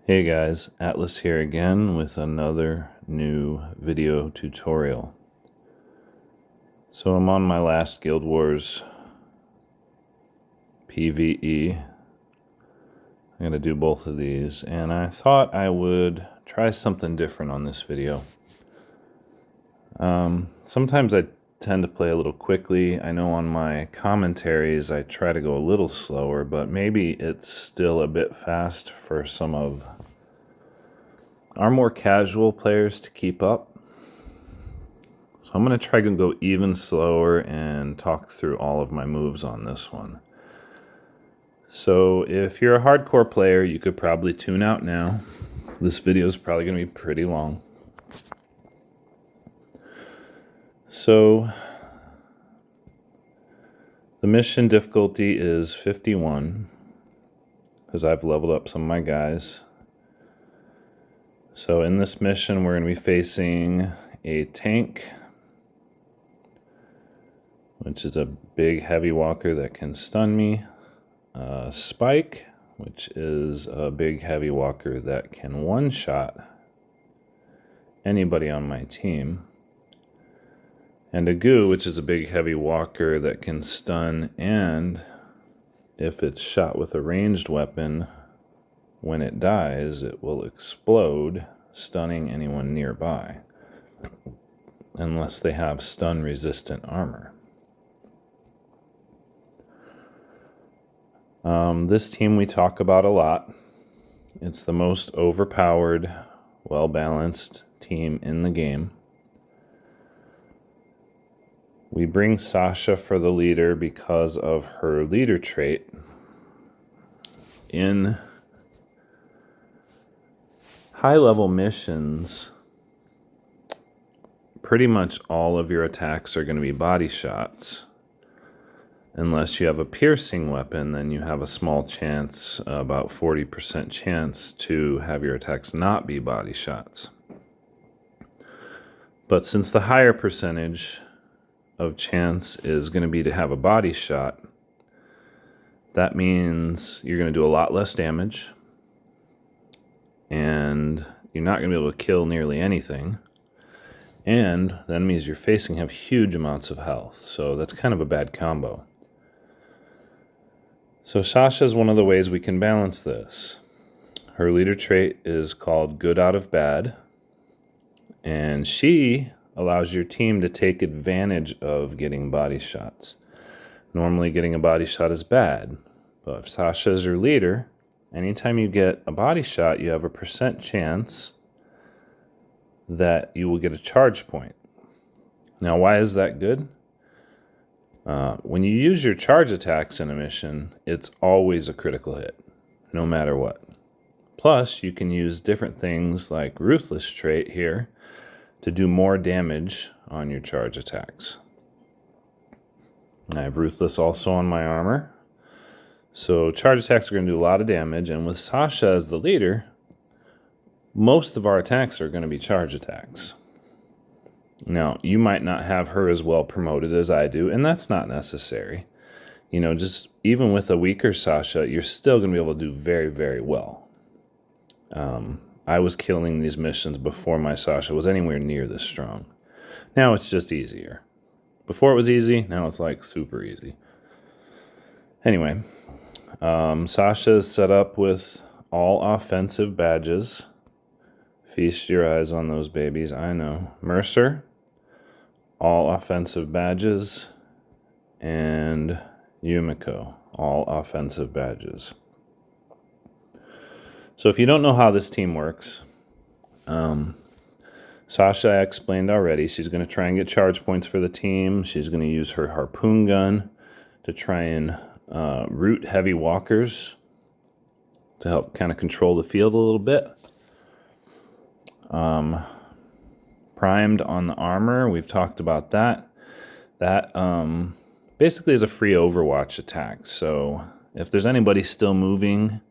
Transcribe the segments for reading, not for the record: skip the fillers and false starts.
Hey guys, Atlas here again with another new video tutorial. So I'm on my last Guild Wars PvE. I'm going to do both of these, and I thought I would try something different on this video. Sometimes I tend to play a little quickly. I know on my commentaries I try to go a little slower, but maybe it's still a bit fast for some of our more casual players to keep up. So I'm going to try to go even slower and talk through all of my moves on this one. So if you're a hardcore player, you could probably tune out now. This video is probably going to be pretty long. So the mission difficulty is 51 because I've leveled up some of my guys. So in this mission, we're going to be facing a tank, which is a big heavy walker that can stun me, a spike, which is a big heavy walker that can one-shot anybody on my team, and a goo, which is a big heavy walker that can stun, and if it's shot with a ranged weapon, when it dies, it will explode, stunning anyone nearby, unless they have stun-resistant armor. This team we talk about a lot. It's the most overpowered, well-balanced team in the game. We bring Sasha for the leader because of her leader trait. In high-level missions, pretty much all of your attacks are going to be body shots. Unless you have a piercing weapon, then you have a small chance, about 40% chance, to have your attacks not be body shots. But since the higher percentage of chance is going to be to have a body shot, that means you're going to do a lot less damage, and you're not going to be able to kill nearly anything, and that means your facing have huge amounts of health, so that's kind of a bad combo. So Sasha is one of the ways we can balance this. Her leader trait is called Good Out of Bad, and she allows your team to take advantage of getting body shots. Normally getting a body shot is bad, but if Sasha is your leader, anytime you get a body shot, you have a % chance that you will get a charge point. Now, why is that good? When you use your charge attacks in a mission, it's always a critical hit, no matter what. Plus, you can use different things like Ruthless trait here to do more damage on your charge attacks. I have Ruthless also on my armor. So charge attacks are going to do a lot of damage, and with Sasha as the leader, most of our attacks are going to be charge attacks. Now, you might not have her as well promoted as I do, and that's not necessary. You know, just even with a weaker Sasha, you're still going to be able to do very, very well. I was killing these missions before my Sasha was anywhere near this strong. Now it's just easier. Before it was easy, now it's like super easy. Anyway, Sasha is set up with all offensive badges. Feast your eyes on those babies, I know. Mercer, all offensive badges, and Yumiko, all offensive badges. So if you don't know how this team works, Sasha I explained already. She's going to try and get charge points for the team. She's going to use her harpoon gun to try and root heavy walkers to help kind of control the field a little bit. Primed on the armor, we've talked about that. That basically is a free Overwatch attack. So if there's anybody still moving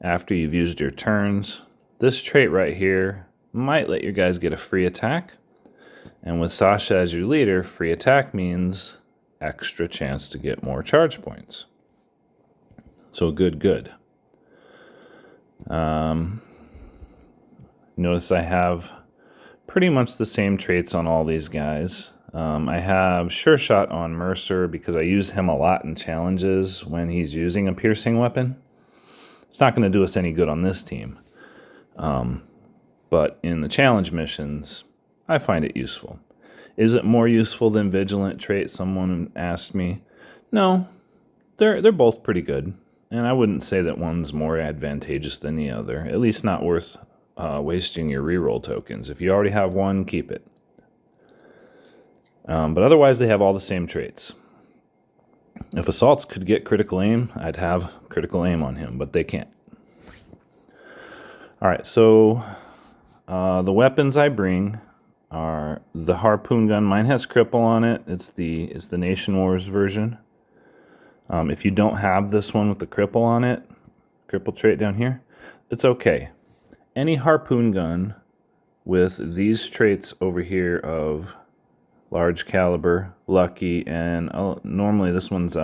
after you've used your turns, this trait right here might let your guys get a free attack. And with Sasha as your leader, free attack means extra chance to get more charge points. So good. Notice I have pretty much the same traits on all these guys. I have Sure Shot on Mercer because I use him a lot in challenges when he's using a piercing weapon. It's not going to do us any good on this team. But in the challenge missions, I find it useful. Is it more useful than Vigilant trait? Someone asked me. No, they're both pretty good. And I wouldn't say that one's more advantageous than the other. At least not worth wasting your reroll tokens. If you already have one, keep it. But otherwise, they have all the same traits. If Assaults could get critical aim, I'd have critical aim on him, but they can't. All right, so the weapons I bring are the harpoon gun. Mine has cripple on it. It's the Nation Wars version. If you don't have this one with the cripple on it, cripple trait down here, it's okay. Any harpoon gun with these traits over here of large caliber, lucky, and normally this one's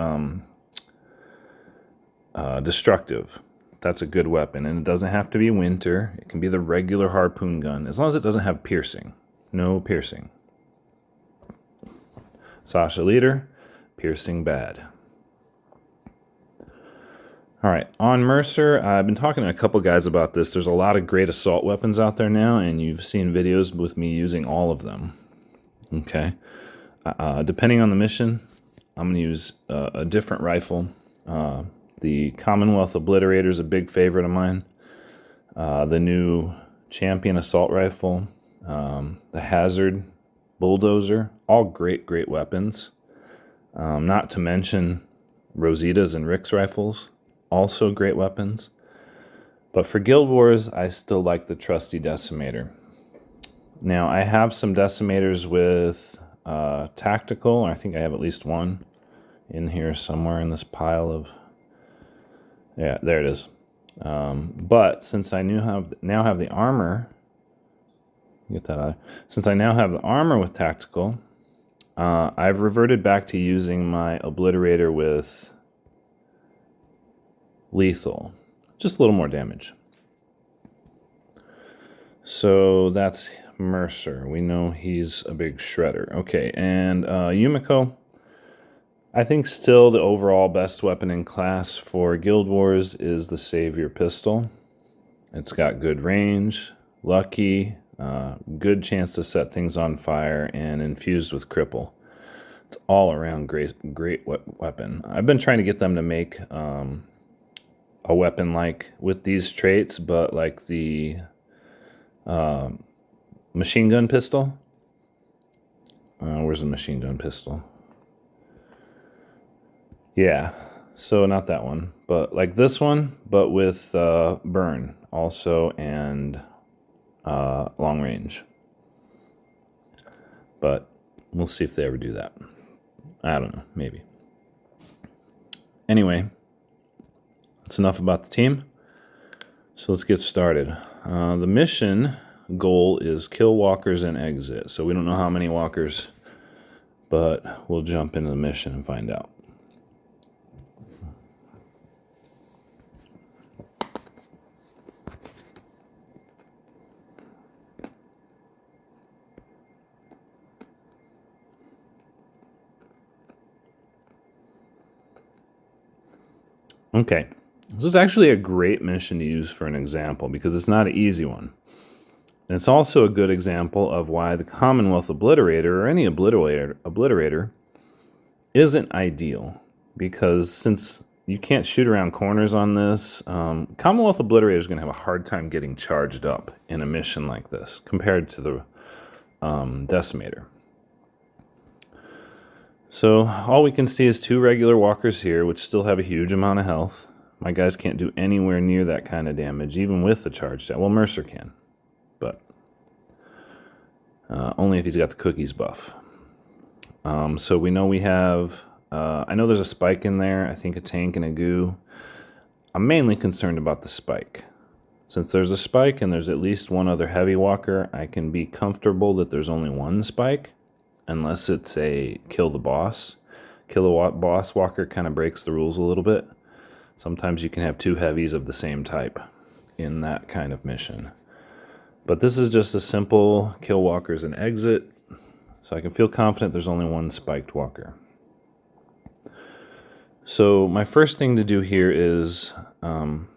destructive. That's a good weapon, and it doesn't have to be winter. It can be the regular harpoon gun, as long as it doesn't have piercing. No piercing. Sasha leader, piercing bad. All right, on Mercer, I've been talking to a couple guys about this. There's a lot of great assault weapons out there now, and you've seen videos with me using all of them. Okay, depending on the mission, I'm going to use a different rifle. The Commonwealth Obliterator is a big favorite of mine. The new Champion Assault Rifle, the Hazard Bulldozer, all great weapons. Not to mention Rosita's and Rick's rifles, also great weapons. But for Guild Wars, I still like the trusty Decimator. Now, I have some Decimators with tactical. I think I have at least one in here somewhere in this pile of... Yeah, there it is. But since I now have the armor... Get that out. Since I now have the armor with tactical, I've reverted back to using my Obliterator with lethal. Just a little more damage. So that's Mercer. We know he's a big shredder. Okay, and Yumiko, I think still the overall best weapon in class for Guild Wars is the Savior Pistol. It's got good range, lucky, good chance to set things on fire, and infused with cripple. It's all around great weapon. I've been trying to get them to make a weapon like with these traits, but like the machine gun pistol. Where's the machine gun pistol? Yeah, so not that one, but like this one, but with burn also and long range. But we'll see if they ever do that. I don't know, maybe. Anyway, that's enough about the team. So let's get started. The mission goal is kill walkers and exit. So we don't know how many walkers, but we'll jump into the mission and find out. Okay, this is actually a great mission to use for an example because it's not an easy one. And it's also a good example of why the Commonwealth Obliterator or any obliterator isn't ideal, because since you can't shoot around corners on this, Commonwealth Obliterator is going to have a hard time getting charged up in a mission like this compared to the Decimator. So all we can see is two regular walkers here, which still have a huge amount of health. My guys can't do anywhere near that kind of damage, even with the charge stat. Well, Mercer can, but only if he's got the cookies buff. So we know we have... I know there's a spike in there. I think a tank and a goo. I'm mainly concerned about the spike. Since there's a spike and there's at least one other heavy walker, I can be comfortable that there's only one spike. Unless it's a kill the boss. Kill the boss walker kind of breaks the rules a little bit. Sometimes you can have two heavies of the same type in that kind of mission. But this is just a simple kill walkers and exit, so I can feel confident there's only one spiked walker. So my first thing to do here is, I'm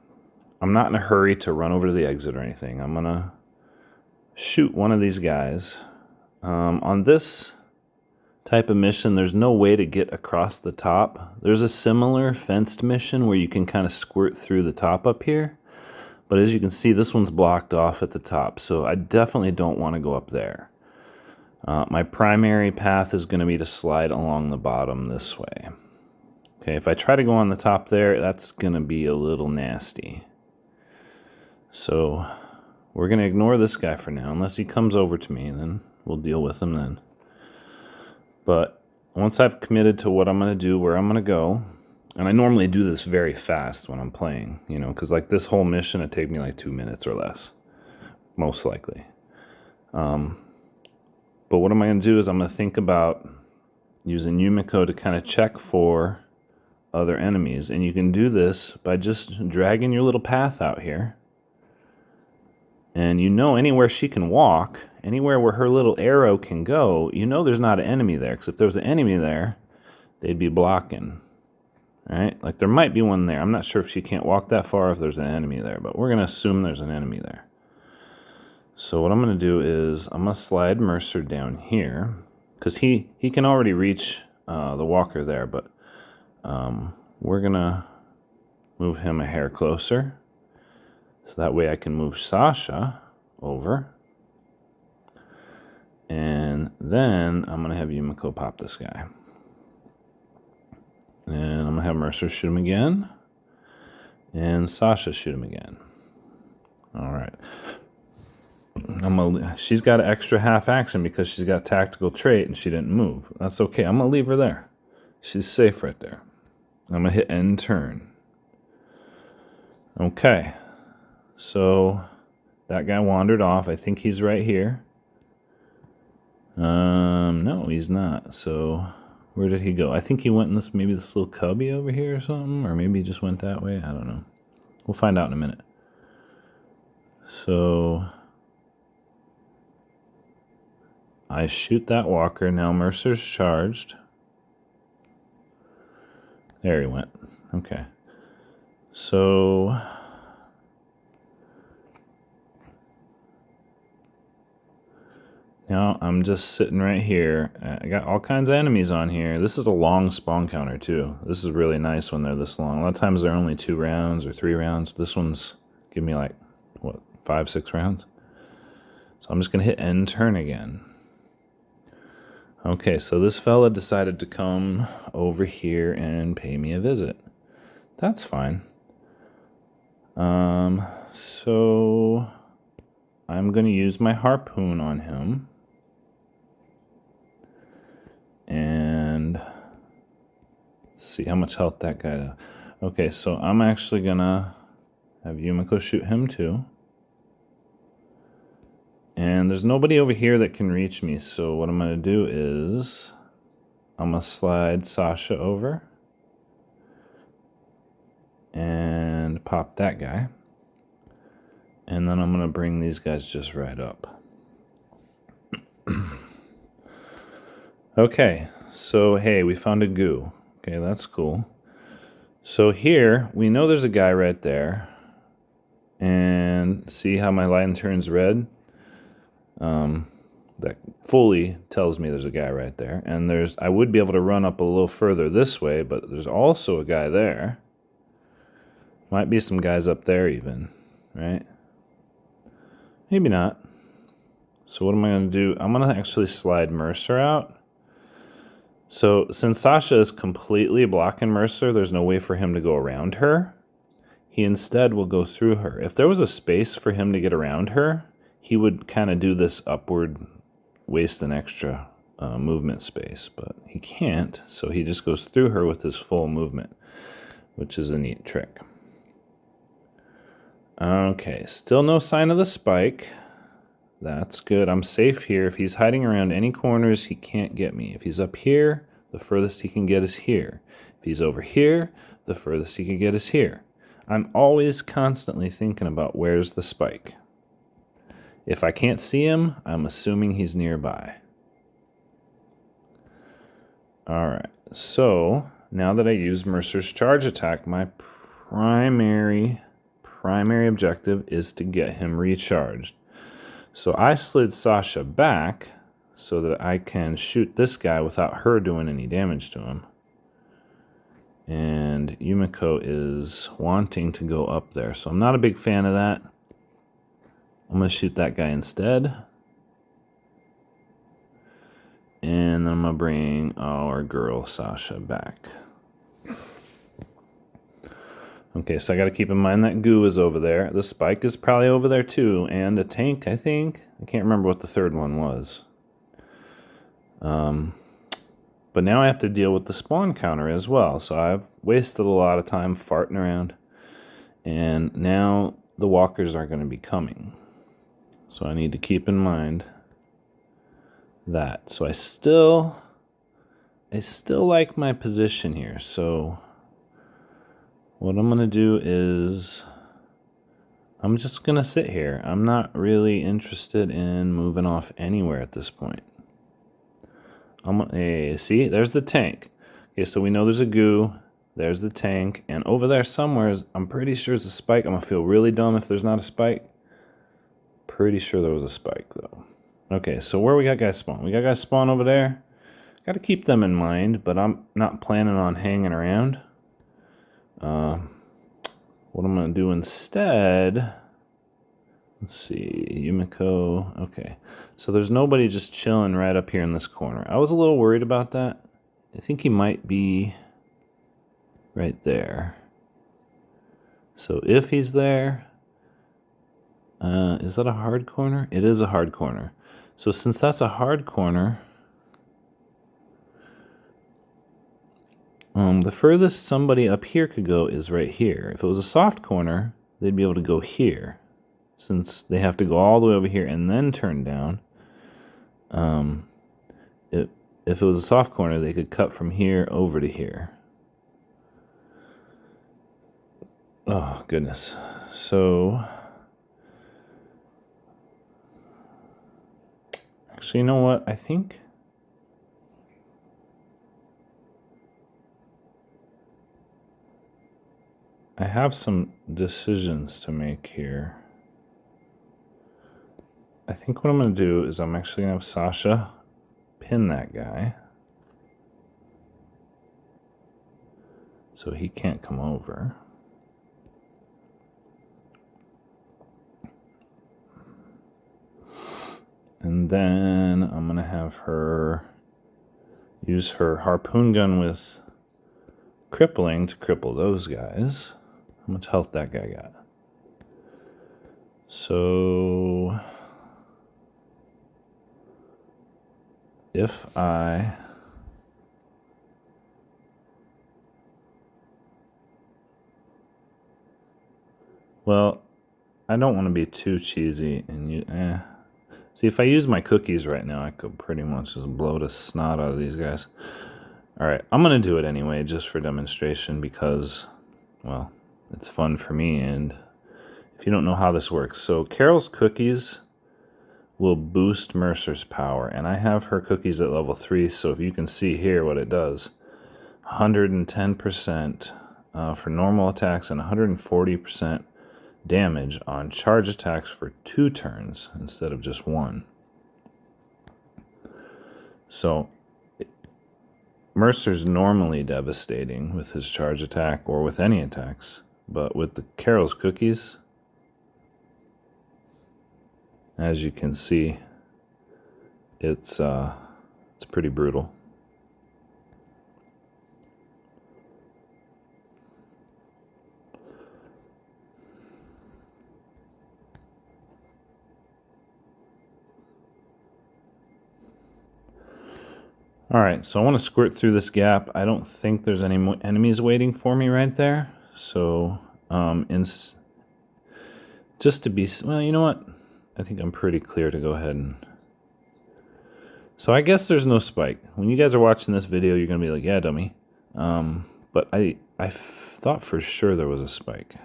not in a hurry to run over to the exit or anything. I'm going to shoot one of these guys. On this type of mission, there's no way to get across the top. There's a similar fenced mission where you can kind of squirt through the top up here. But as you can see, this one's blocked off at the top, so I definitely don't want to go up there. My primary path is going to be to slide along the bottom this way. Okay, if I try to go on the top there, that's going to be a little nasty. So we're going to ignore this guy for now. Unless he comes over to me, then we'll deal with him then. But once I've committed to what I'm going to do, where I'm going to go, and I normally do this very fast when I'm playing, you know, because like this whole mission, it'd take me like 2 minutes or less, most likely. But what am I going to do is I'm going to think about using Yumiko to kind of check for other enemies. And you can do this by just dragging your little path out here. And you know anywhere she can walk, anywhere where her little arrow can go, you know there's not an enemy there. Because if there was an enemy there, they'd be blocking. Right? Like there might be one there. I'm not sure if she can't walk that far if there's an enemy there, but we're going to assume there's an enemy there. So what I'm going to do is I'm going to slide Mercer down here because he can already reach the walker there, but we're going to move him a hair closer so that way I can move Sasha over. And then I'm going to have Yumiko pop this guy. And I'm going to have Mercer shoot him again. And Sasha shoot him again. All right. She's got an extra half action because she's got tactical trait and she didn't move. That's okay. I'm going to leave her there. She's safe right there. I'm going to hit end turn. Okay. So that guy wandered off. I think he's right here. No, he's not. So where did he go? I think he went in this, maybe this little cubby over here or something, or maybe he just went that way. I don't know. We'll find out in a minute. So I shoot that walker. Now Mercer's charged. There he went. Okay. So now I'm just sitting right here. I got all kinds of enemies on here. This is a long spawn counter too. This is really nice when they're this long. A lot of times they're only 2 rounds or 3 rounds. This one's give me like, what, 5, 6 rounds? So I'm just going to hit end turn again. Okay, so this fella decided to come over here and pay me a visit. That's fine. So I'm going to use my harpoon on him. And let's see how much health that guy does. Okay, so I'm actually going to have Yumiko shoot him too. And there's nobody over here that can reach me, so what I'm going to do is I'm going to slide Sasha over and pop that guy. And then I'm going to bring these guys just right up. Okay, so hey, we found a goo. Okay, that's cool. So here, we know there's a guy right there. And see how my line turns red? That fully tells me there's a guy right there. And I would be able to run up a little further this way, but there's also a guy there. Might be some guys up there even, right? Maybe not. So what am I going to do? I'm going to actually slide Mercer out. So since Sasha is completely blocking Mercer, there's no way for him to go around her. He instead will go through her. If there was a space for him to get around her, he would kind of do this upward, waste an extra movement space, but he can't, so he just goes through her with his full movement, which is a neat trick. Okay, still no sign of the spike. That's good. I'm safe here. If he's hiding around any corners, he can't get me. If he's up here, the furthest he can get is here. If he's over here, the furthest he can get is here. I'm always constantly thinking about where's the spike. If I can't see him, I'm assuming he's nearby. All right, so now that I used Mercer's charge attack, my primary objective is to get him recharged. So I slid Sasha back so that I can shoot this guy without her doing any damage to him. And Yumiko is wanting to go up there, so I'm not a big fan of that. I'm going to shoot that guy instead. And then I'm going to bring our girl Sasha back. Okay, so I got to keep in mind that goo is over there. The spike is probably over there too. And a tank, I think. I can't remember what the third one was. But now I have to deal with the spawn counter as well. So I've wasted a lot of time farting around. And now the walkers are going to be coming. So I need to keep in mind that. So I still like my position here. So what I'm going to do is I'm just going to sit here. I'm not really interested in moving off anywhere at this point. See, there's the tank. Okay, so we know there's a goo. There's the tank. And over there somewhere, I'm pretty sure it's a spike. I'm going to feel really dumb if there's not a spike. Pretty sure there was a spike, though. Okay, so where we got guys spawn? We got guys spawn over there. Got to keep them in mind, but I'm not planning on hanging around. What I'm going to do instead... Let's see, Yumiko. Okay, so there's nobody just chilling right up here in this corner. I was a little worried about that. I think he might be right there. So if he's there, is that a hard corner? It is a hard corner. So since that's a hard corner, the furthest somebody up here could go is right here. If it was a soft corner, they'd be able to go here. Since they have to go all the way over here and then turn down, if it was a soft corner, they could cut from here over to here. Oh, goodness. So, actually, you know what? I think I have some decisions to make here. I think what I'm going to do is I'm actually going to have Sasha pin that guy so he can't come over. And then I'm going to have her use her harpoon gun with crippling to cripple those guys. How much health that guy got? So... if I I don't want to be too cheesy and see, if I use my cookies right now, I could pretty much just blow the snot out of these guys. All right, I'm going to do it anyway just for demonstration because, well, it's fun for me. And if you don't know how this works, so Carol's cookies will boost Mercer's power, and I have her cookies at level 3, so if you can see here what it does, 110% for normal attacks and 140% damage on charge attacks for 2 turns instead of just 1. So Mercer's normally devastating with his charge attack or with any attacks, but with the Carol's cookies, as you can see, it's pretty brutal. All right, so I want to squirt through this gap. I don't think there's any more enemies waiting for me right there. So, just to be, well, you know what? I think I'm pretty clear to go ahead and... So I guess there's no spike. When you guys are watching this video, you're going to be like, yeah, dummy. But I thought for sure there was a spike.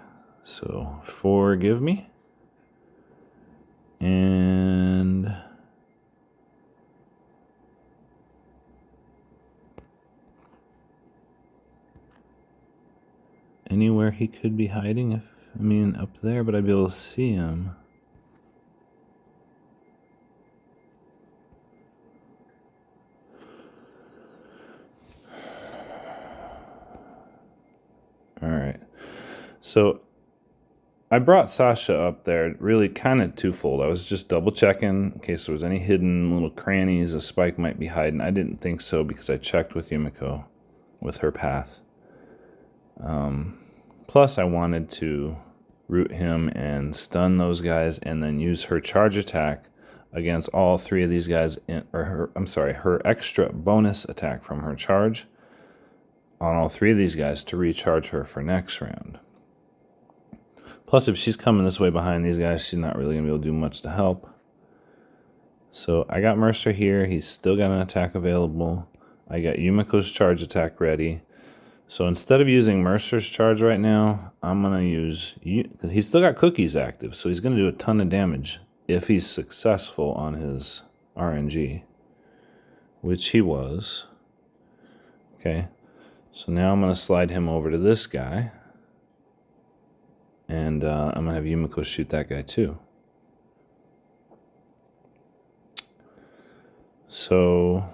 So forgive me. And where he could be hiding. Up there, but I'd be able to see him. All right. So I brought Sasha up there really kind of twofold. I was just double checking in case there was any hidden little crannies a Spike might be hiding. I didn't think so because I checked with Yumiko with her path. Plus I wanted to root him and stun those guys and then use her charge attack against all three of these guys, her extra bonus attack from her charge on all three of these guys to recharge her for next round. Plus, if she's coming this way behind these guys, she's not really going to be able to do much to help. So I got Mercer here. He's still got an attack available. I got Yumiko's charge attack ready. So instead of using Mercer's charge right now, I'm going to use... He's still got cookies active, so he's going to do a ton of damage if he's successful on his RNG, which he was. Okay, so now I'm going to slide him over to this guy. And I'm going to have Yumiko shoot that guy too. So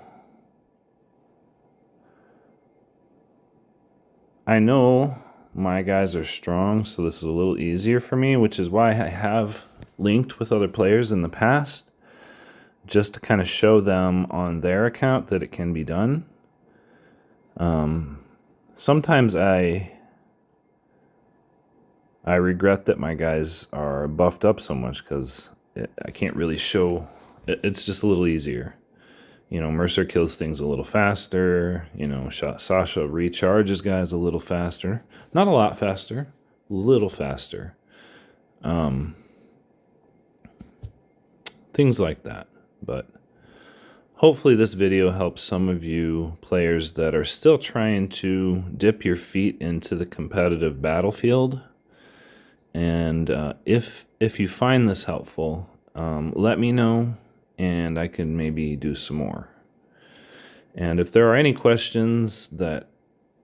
I know my guys are strong, so this is a little easier for me, which is why I have linked with other players in the past, just to kind of show them on their account that it can be done. Sometimes I regret that my guys are buffed up so much because I can't really show. It's just a little easier. Mercer kills things a little faster. Sasha recharges guys a little faster. Not a lot faster, a little faster. Things like that. But hopefully this video helps some of you players that are still trying to dip your feet into the competitive battlefield. And if you find this helpful, let me know, and I can maybe do some more. And if there are any questions that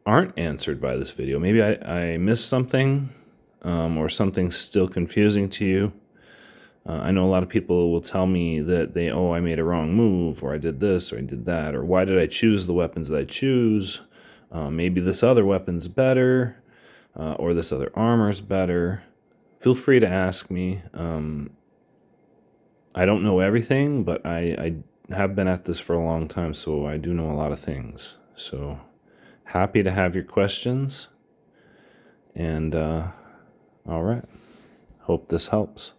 aren't answered by this video, maybe I missed something, or something's still confusing to you. I know a lot of people will tell me that I made a wrong move, or I did this, or I did that, or why did I choose the weapons that I choose? Maybe this other weapon's better, or this other armor's better. Feel free to ask me. I don't know everything, but I have been at this for a long time, so I do know a lot of things. So happy to have your questions. And all right. Hope this helps.